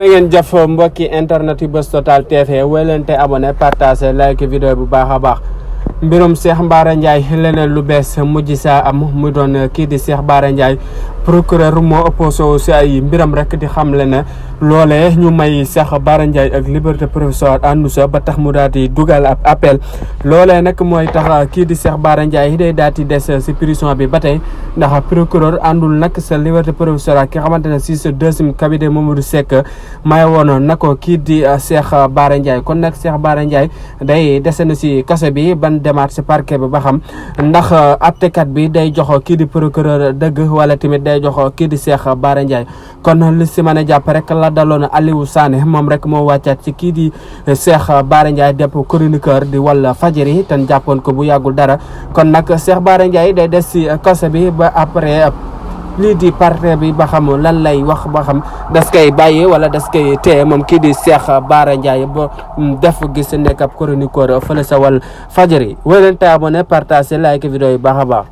ngeen jëf mbokki internet yi Buzz Total TV wéy leen te abonné partager like vidéo bu baax a baax mbirum Cheikh Bara Ndiaye leneen lu bees mujj saa am mu doon kii di Cheikh Bara Ndiaye procureur moo opposé si ay mbiram rek di xamle ne loolee ñu may Cheikh Bara Ndiaye ak liberté provisoire àndu sa ba tax mu daal di dugal ab appel loolee nag mooy tax kii di Cheikh Bara Ndiaye day daal di des si prison bi ba tey ndax procureur àndul nag sa liberté provisoire ak ki xamante ne si sa deuxième cabinet Mamadou Seck may woon na ko kii di Cheikh Bara Ndiaye kon nag Cheikh Bara Ndiaye day dese na si kaso bi ban demaat si parquet bi ba xam ndax attekat bi day jox kii di procureur dëgg wala tamit day jox kii di Cheikh Bara Ndiaye kon li si mën a jàpp rek la daloon Aliou Sané moom rek moo wàccaat ci kii di Cheikh Bara Ndiaye depp chroniqueur di wala fajiri ten jàppoon ko bu yàggul dara kon nag Cheikh Bara Ndiaye day des si kaso bi ba après lii di parti bi ba xam lan lay wax ba xam das koy bàyyi wala das koy téye moom kii di Cheikh Bara Ndiaye ba def gis nekk ab chroniqueur fële sa wal fajiri wéy leen te abonné partager like vidéo yi baax a baax